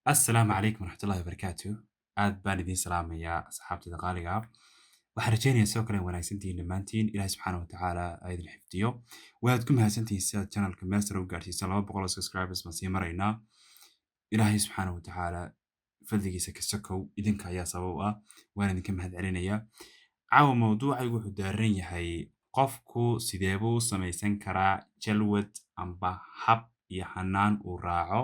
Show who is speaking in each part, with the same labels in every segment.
Speaker 1: السلام عليكم ورحمة الله وبركاته. aad baan idiin salaamayaa asxaabtayda qaaliga ah. Waxaan rajaynayaa sidoo kale wanaagsantihiin dhammaantiin. Ilaahay subxaana wa tacaala ha idin xifdiyo. Waad ku mahadsantihiin sidaad channelka meel sare u gaarsiisaan 200 subscribers baan sii maraynaa. Ilaahay subxaana wa tacaala fadligiisa ka sokow idinka ayaa sabab u ah. Waan idinka mahadcelinayaa. Caawa mawduucaygu wuxuu daaran yahay qofku sidee buu u samaysan karaa jalwad amba hab iyo hanaan uu raaco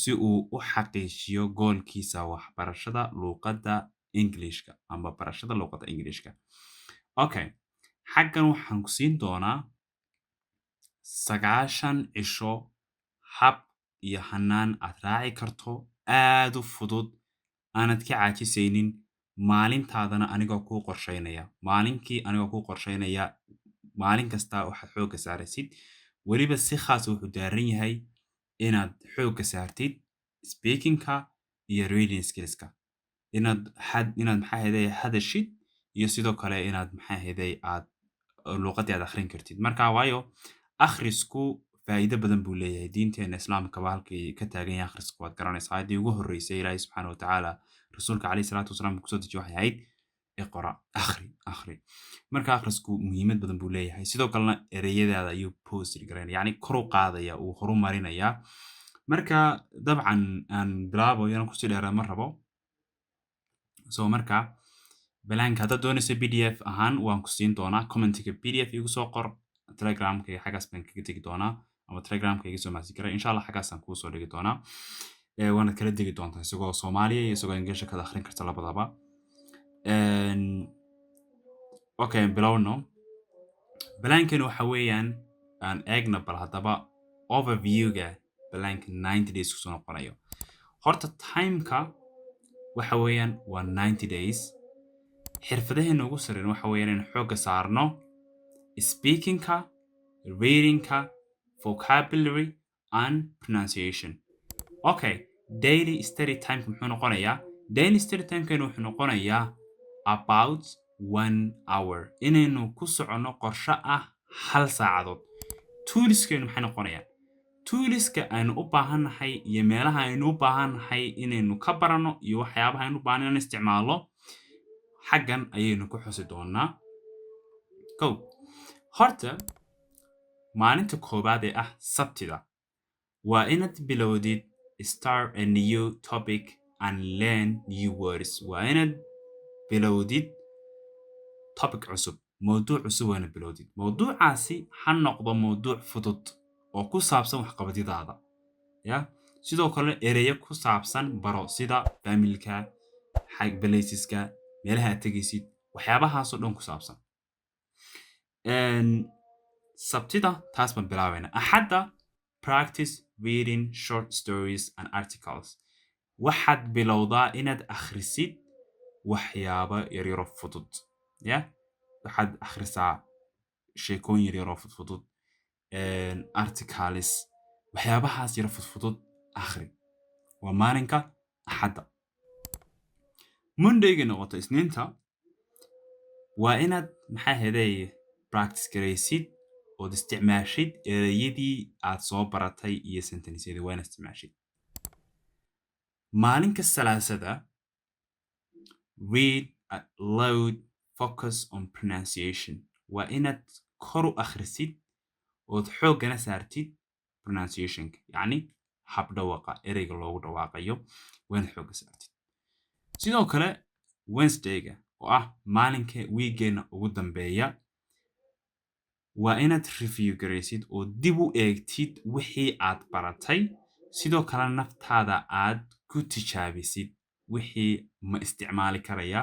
Speaker 1: si uu u xaqiijiyo goolkiisa waxbarashada luqadda Englishka amba barashada luqadda Englishka. Okay, xaggan waxaan ku siin doonaa 9 cisho hab iyo hanaan aad raaci karto aad u fudud aanad ka caajisaynin maalintaadana anigoo kuu qorsheynaya. Maalinkii anigoo kuu qorsheynaya maalin kasta waxaad xoogga saaraysid. Weliba si khaas ah wuxuu daaran yahay inaad xoogga saartid speaking-ka iyo reading skills-ka. Inaad maxaa ahaydey hadashid iyo sidoo kale inaad maxaa ahaydey aad luqadii aad akhrin kartid. Marka waayo akhrisku faa'iido badan buu leeyahay. Diinteena Islaamka ba halkii ka taagan yahay akhrisku waad garanaysaa. Aayadii ugu horreysay Ilaahay subxaana wa tacaala rasuulka calayhi salaatu wasalaam kusoo dejiye waxay ahayd iqra akhri. Marka akhrisku muhiimad badan buu leeyahay. Sidoo kalena ereyadaada ayuu booster garaynaya. Yacni kor u qaadaya uu horumarinayaa. Marka dabcan aan bilaabo inaan kusii dheeraan ma rabo. So marka balaanka haddaad doonayso PDF ahaan waan ku siin doonaa. Commentiga PDF igu soo qor. Telegramka xaggaas baan kaga tegi doonaa ama Telegramka iga soo maasi kara. Insha Allah xaggaas aan kuu soo dhigi doonaa. Waana kala degi doontaa isagoo Soomaaliya iyo isagoo English ka akhrin karta labadaba. Okay, bilowno. Balaankan waxa weeyaan aan eegna bal haddaba overview-ga balaanka 90 days kusoo noqonayo. Horta time-ka waxa weeyaan waa 90 days. Xirfadaheena ugu sarreyn waxa weeyaan in xoogga saarno speaking-ka, reading-ka, vocabulary and pronunciation. Okay, daily study time muxuu noqonayaa? Daily study time-keenu wuxuu noqonayaa about 1 hour. Inaynu ku socono qorshe ah 1 saacadood. Tools-keenu maxay noqonayaan? Toolska aynu u baahannahay iyo meelaha aynu u baahannahay inaynu ka barano iyo waxyaabaha aynu u baahan inaan isticmaalo xaggan ayaynu ku xusi doonaa. Horta maalinta koobaad ee ah Sabtida waa inaad bilowdid start a new topic and learn new words. Waa inaad bilowdid topic cusub, mawduuc cusub waa inaad bilowdid. Mawduucaasi ha noqdo mawduuc fudud oo ku saabsan waxqabadidaada. Sidoo kale ereyo ku saabsan baro sida family-ka, places-ka, meelaha aad tegaysid, waxyaabahaas oo dhan ku saabsan. Sabtida taas baan bilaabayna. Axadda practice reading short stories and articles. Waxaad bilowdaa inaad akhrisid waxyaabo yaryaro fudud. Waxaad akhrisaa sheekooyin yaryaro fudud. Articles waxyaabahaas yar fudud akhri. Waa maalinka Axadda. Monday-ga noqoto Isniinta waa inaad maxaa ahaydey practice garaysid ood isticmaashid ereyadii aad soo baratay iyo sentencesyadii waa inaad isticmaashid. Maalinka Salaasada read aloud, focus on pronunciation. Waa inaad kor u akhrisid ood xooggana saartid pronunciation-ka, yacni hab dhawaaqa ereyga loogu dhawaaqayo waa inaad xoogga saartid. Sidoo kale Wednesday-ga oo ah maalinka weekend ugu dambeeya waa inaad review garaysid oo dib u eegtid wixii aad baratay. Sidoo kale naftaada aad ku tijaabisid wixii ma isticmaali karaya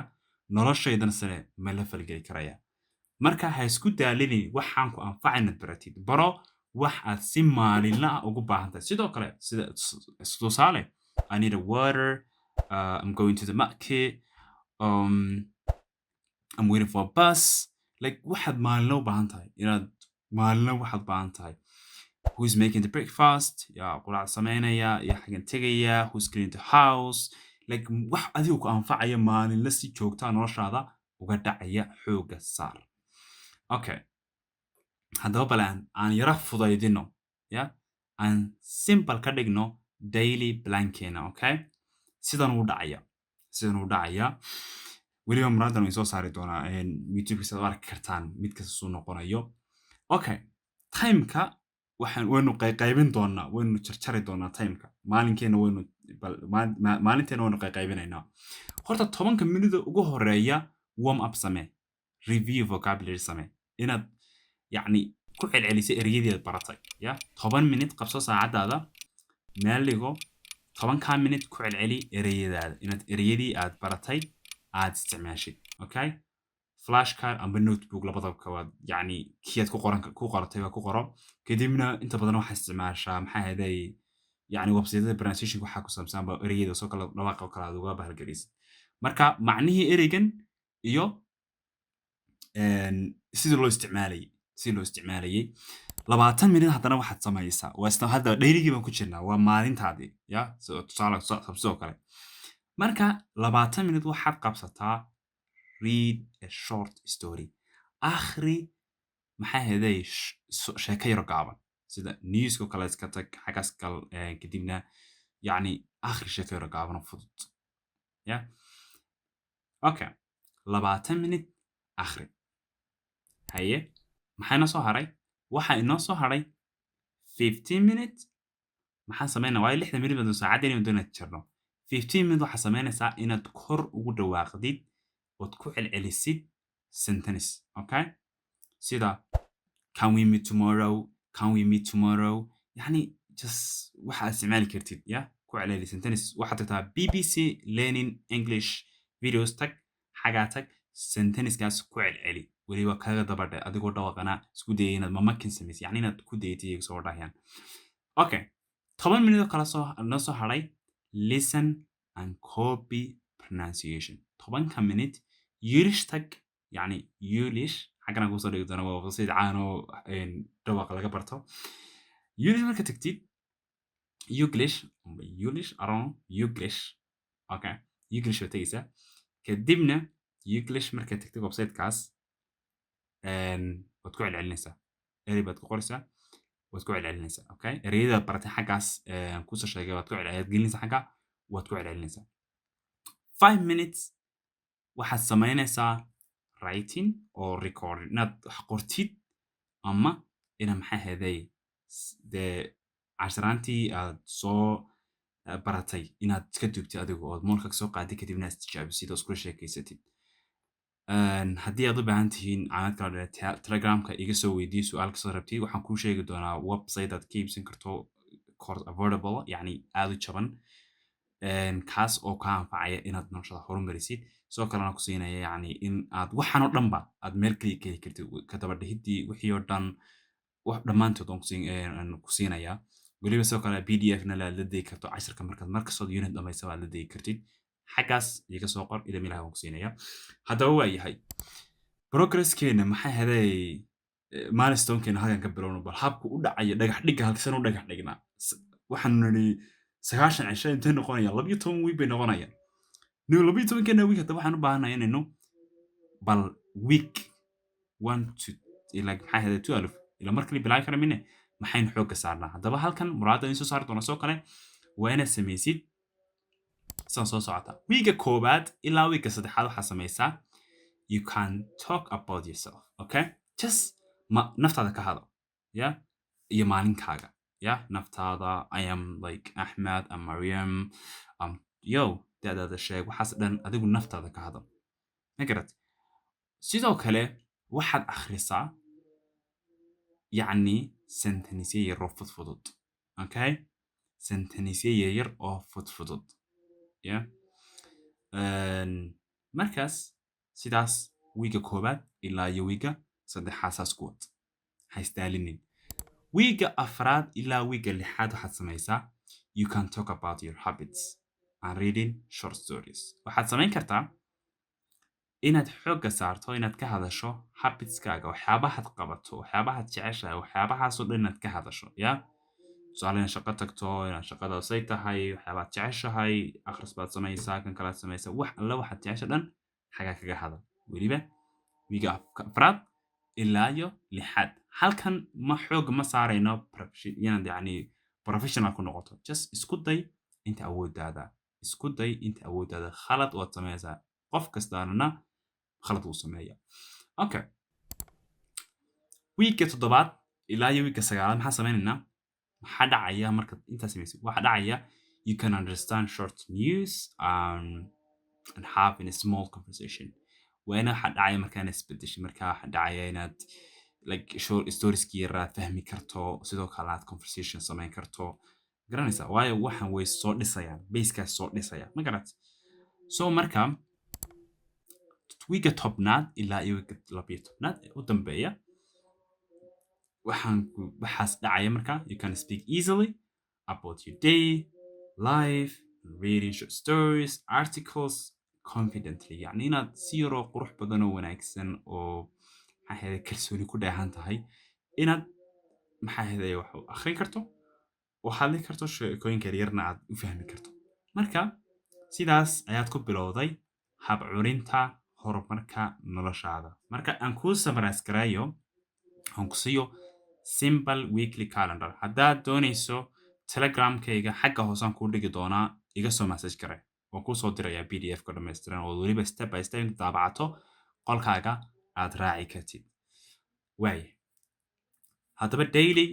Speaker 1: noloshaydana sare ma la falgeli karaya. Marka ha isku daalinin waxaan ku anfacay inaad baratid. Baro wax aad si maalinle ah ugu baahantahay. Sidoo kale sida tusaale I need a water, I'm going to the market, I'm waiting for a bus. Like waxaad maalinle u baahan tahay inaad maalinle waxaad baahan tahay. Who is making the breakfast? Yaa quraacda sameynaya, yaa xagan tegaya, who's cleaning the house? Like wax adigu ku anfacaya maalinle si joogta noloshaada uga dhacaya xoogga saar. Okay. Haddaba bal aan yara fudaydino. Aan simple ka dhigno daily plankeena, okay? sidan uu dhacaya weliba muraadan way soo saari doonaa youtube kiisa arki kartaan mid kasta suu noqonayo. Okay, timeka waynu qaybin doonaa, waynu jarjari doonaa timeka maalinkeena maalinteena waynu qaybinaynaa. horta 10 minute ugu horeeya warm up samee, review vocabulary samee, inaad yacni ku celcelisay ereyadii aad baratay. 10 minute qabso saacadaada, meel dhigo, 10 minute ku celceli ereyadaada, inaad ereyadii aad baratay aad isticmaashid. Okay, flashcard amba notebook labadaba kawaad yacni kii aad ku qoratay waa ku qoro. kadibna inta badan waxaa isticmaashaa maxaa ahaday yacni website-yada pronunciation waxaa ku saabsan ba ereyada soo kala dhawaaqa oo kale aad uga bahalgelisid. marka macnihii ereygan iyo sidii loo isticmaalayay 20 minute haddana waxaad samaysaa. waa isla hadda dayrigii baan ku jirnaa, waa maalintaadii tusaale sidoo kale. marka 20 minute waxaad qabsataa read a short story, akhri maxaa ahaday sheeko yaro gaaban sida newska kale iska tag xaggaas gal, kadibna yacni akhri sheeko yaro gaaban oo fudud. okay, 20 minute akhri. haye maxaa inoo soo haray? waxaa inoo soo haray 15 minute. maxaan samaynaa? waayo 60 minute baan saacadda inaan doonaa jarno. 15 minute waxaa samaynaysaa inaad kor ugu dhawaaqdid ood ku celcelisid sentence. okay, sida can we meet tomorrow, can we meet tomorrow, yacni just waxaad isticmaali kartid. ku celceli sentence. waxaad tagtaa BBC learning English videos, tag xagaa tag sentencekaas ku celceli, weliba kaga dabadhe adigoo dhawaqana isku dayay inaad mamakin samaysid, yacni inaad ku dayatay iyaga soo dhahayaan. okay, 10 minute kala noo soo haray listen and copy pronunciation. 10 minute Yiddish tag, yacni Yiddish xaggana kusoo dhigi doona waa website caan oo dhawaqa laga barto. Yiddish marka tagtid Yuglish, okay, Yuglish waa tegaysaa. kadibna Yuglish marka tagtid websitekaas waad ku celcelinaysaa, erey baad ku qoraysaa, waad ku celcelinaysaa. okay, ereyada baratay xaggaas kusoo sheegay waad ku gelinaysaa xagga, waad ku celcelinaysaa. 5 minutes waxaad samaynaysaa writing oo recording, inaad wax qortid ama ina maxaa ahaday dee casharaantii aad soo baratay inaad iska duubtid adiga ood moolka soo qaadid, kadibna aad istijaabisid oo iskula sheekeysatid. haddii aad u baahan tihiin caawinaad kala dheer telegramka iga soo weydiiyo su'aal kasoo rabtid, waxaan kuu sheegi doonaa website aad ka iibsan karto course affordable, yacni aad u jaban, kaas oo kaa anfacaya inaad noloshada horumarisid, sidoo kalena ku siinaya yacni in aad waxaan oo dhanba aad meel kaliya ka heli kartid, ka daba dhihidii wixii oo dhan dhammaantood aan ku siinayaa. weliba sidoo kale PDF na aad la degi karto casharka markastood unit dhamaysaba aad la degi kartid. xaggaas iga soo qor, idin ilaah waan ku siinaya. haddaba waa yahay progresskeena maxaa ahaday milestonekeena halkan ka bilowno, bal habku u dhacayo dhagax dhigga halkiisan u dhagax dhignaa. waxaanu nidhi 9 cisho intee noqonaya? 12 week bay noqonayaan. 12keena week hadda waxaan u baahanahay inaynu bal week 1 to maxaa ahaday 12 ila markali bilaabi kara mine maxaynu xoogga saarnaa. haddaba halkan muraadda in soo saari doona soo kale waa inaad samaysid saan soo socota. wiiga koowaad ilaa wiiga saddexaad waxaa samaysaa you can talk about yourself. okay, just naftaada ka hadal iyo maalinkaaga. naftaada I am like Ahmed, I'm Mariam, da'daada sheeg, waxaas dhan adigu naftaada ka hadal. ma garat? sidoo kale waxaad akhrisaa yacni sentenisye yar oo fudfudud. okay, sentenisye yar oo fudfudud. markaas sidaas wiiga koowaad ilaa iyo wiiga saddexaad saas ku wad, ha isdaalinin. wiiga afraad ilaa wiiga lixaad waxaad samaysaa you can talk about your habits and reading short stories. waxaad samayn kartaa inaad xoogga saarto inaad ka hadasho habitskaaga, waxyaabahaad qabato, waxyaabahaad jeceshahay, waxyaabahaasoo dhan inaad ka hadasho. tusaale inaad shaqo tagto, inaad shaqadaasay tahay, waxyaabaad jeceshahay, akhris baad samaysaa, kan kalaad samaysaa, wax alla waxaad jecesha dhan xagaa kaga hadal. weliba wiiga afraad ilaa iyo lixaad halkan ma xoog ma saarayno inaad yacni professional ku noqoto just isku day inta awooddaada khalad waad samaysaa qof kastaana khalad wuu sameeyaa okay wiigga 7 ilaa iyo wiigga 9 maxaa samaynaynaa maxaa dhacaya marka intaas samaysid waxaa dhacaya you can understand short news and have in a small conversation waana waxaa dhacaya markaan isbedeshay markaa waxaa dhacaya inaad like short storieski yaraad fahmi karto sidoo kale aad conversation samayn karto garanaysaa waayo waxaan way soo dhisayaan basekaas soo dhisaya ma garat so marka wiigga 10aad ilaa iyo wiigga 12aad ee u dambeeya waxaas dhacaya marka you can speak easily about your day life reading short stories articles confidently yani inaad si yaroo qurux badan oo wanaagsan oo maxaa kalsooni ku dheehan tahay inaad maxaa wax u akhrin karto oo hadli karto sheekooyin yaryarna aad u fahmi karto marka sidaas ayaad ku bilowday hab curinta horumarka noloshaada marka aan ku summarize garayo aan ku siiyo simple weekly calendar haddaad doonayso telegramkayga xagga hoosaan kuu dhigi doonaa iga soo message gare waan kuu soo dirayaa pdf ka dhammaystiran oo weliba step by step daabacato qolkaaga aad raaci kartid waaye haddaba daily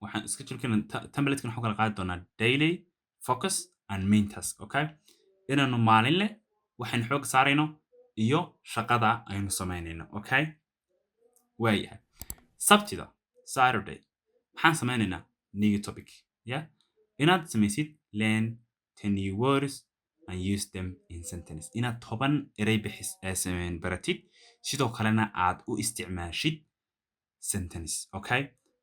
Speaker 1: waxaan iska jirkana templatekan waxaan kala qaadi doonaa daily focus and main task okay inaanu maalinle waxaan xoog saarayno iyo shaqada aynu samaynayno okay waayahay sabtida saturday maxaan samaynaynaa new topic yeah inaad samaysid learn 10 new words and use them in sentence inaad 10 eray bixis samayn baratid sidoo kalena aad u isticmaashid sentence okay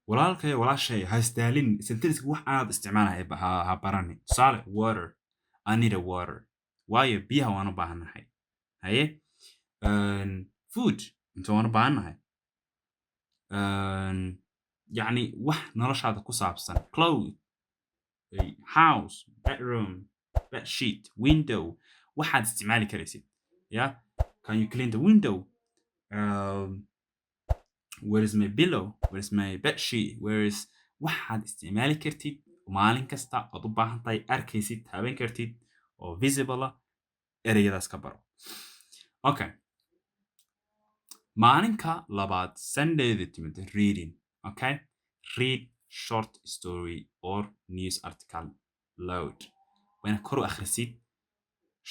Speaker 1: walaalkay walaashay ha istaalin sentence wax aad isticmaalahay ha barani tusaale water I need a water waayo biyaha waan u baahanahay haye food inta waan u baahanahay يعني wax noloshaada ku saabsan clothes house bedroom bed sheet window waxaad isticmaali karaysid yeah can you clean the window where is my pillow where is my bed sheet where is waxaad isticmaali kartid maalin kasta aad u baahan tahay arkaysid taaban kartid oo visible ereyadaas ka baro okay maalinka labaad Sunday timid reading okay read short story or news article loud when kor u akhrisid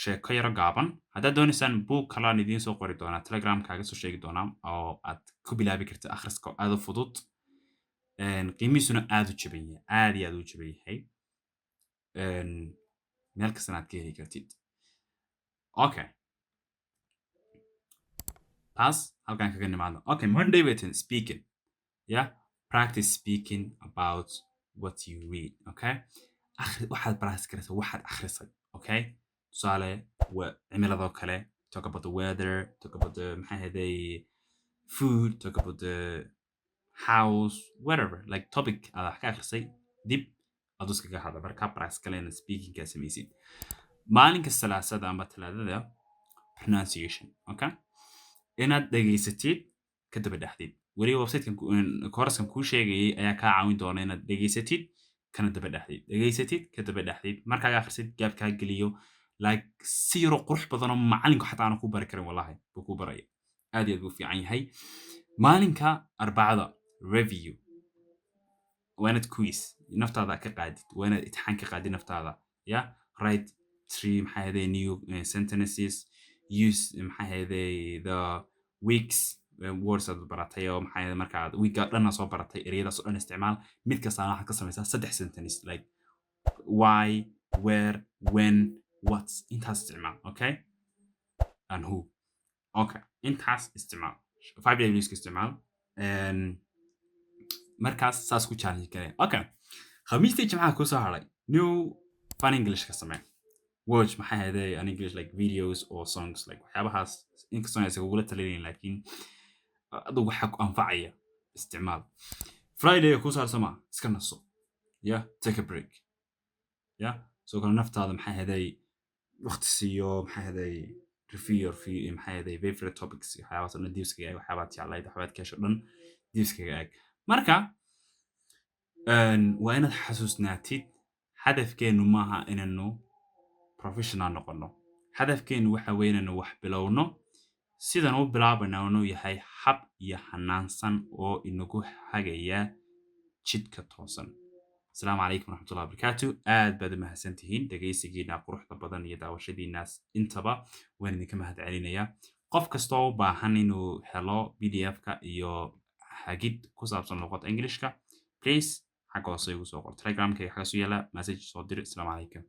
Speaker 1: sheeko yar gaaban haddaad doonaysaan book kala idiin soo qori doonaa telegram kaaga soo sheegi doonaa oo aad ku bilaabi kartid akhriska aad u fudud qiimihiisuna aad u jaban yahay aad iyo aad u jaban yahay meel kastana aad ka heli kartid okay taas halkaan kaga nimaadno okay Monday written speaking yeah practice speaking about what you read okay waxaad practice karaysaa waxaad akhrisay okay tusaale cimiladoo kale talk about the weather talk about the maxaa heday food talk about the house whatever like topic aad wax ka akhrisay dib aad iskaga hadla marka practice kalena speaking ka samaysid maalinka salaasada ama talaadada pronunciation okay inaad dhageysatid ka daba dhaxdid waliba website-kan course-kan kuu sheegayay ayaa kaa caawin doona inaad dhageysatid kana daba dhaxdid dhageysatid ka daba dhaxdid markaaga akhrisid gaab kaa geliyo like si yaro qurux badan oo macalinku xataa aanu ku bari karin wallahi buu ku baraya aad iyo aad buu fiican yahay maalinka arbacada review waanad quiz naftaada ka qaadid waanad imtixaan ka qaadid naftaada yeah write 3 maxaa heday new sentences use maxaa heday the weeks words aad baratay oo maxaa heday marka aad week dhan soo baratay ereyadaas oo dhan isticmaal mid kasta waxaad ka samaysaa 3 sentence like why where when what intaas isticmaal okay and who okay intaas isticmaal 5 days isticmaal markaas saas ku challenge garay okay khamiistii jimcaha ku soo haray new fun english ka samee watch maxaa heday an english like videos or songs like waxyaabahaas inkastoo aysan kugula talinayn laakiin adigu waxa ku anfacaya isticmaal friday ku saarsama iska naso yeah take a break yeah soo kale naftaada maxaa heday waqti siiyo maxaa heday review maxaa heday favorite topics waxyaabahaas oo diiska waxyaabaad jeclayd waxaad ka hesho dhan diiska marka waa inaad xasuusnaatid hadafkeenu maaha inaynu professional noqono. Hadafkeenu waxa weeye inaynu wax bilowno. Sidan u bilaabayna inuu yahay hab iyo hanaansan oo inagu hagaya jidka toosan. Asalaamu calaykum waraxmatullahi wabarakaatu. Aad baad u mahadsantihiin dhegaysigiina quruxda badan iyo daawashadiinaas intaba waan idinka mahadcelinayaa. Qof kasta oo u baahan inuu helo PDF-ka iyo hagid ku saabsan luqadda Englishka, please xagga hoose igu soo qor. Telegramkayga xaggaas u yaala, message soo dir. Asalaamu calaykum.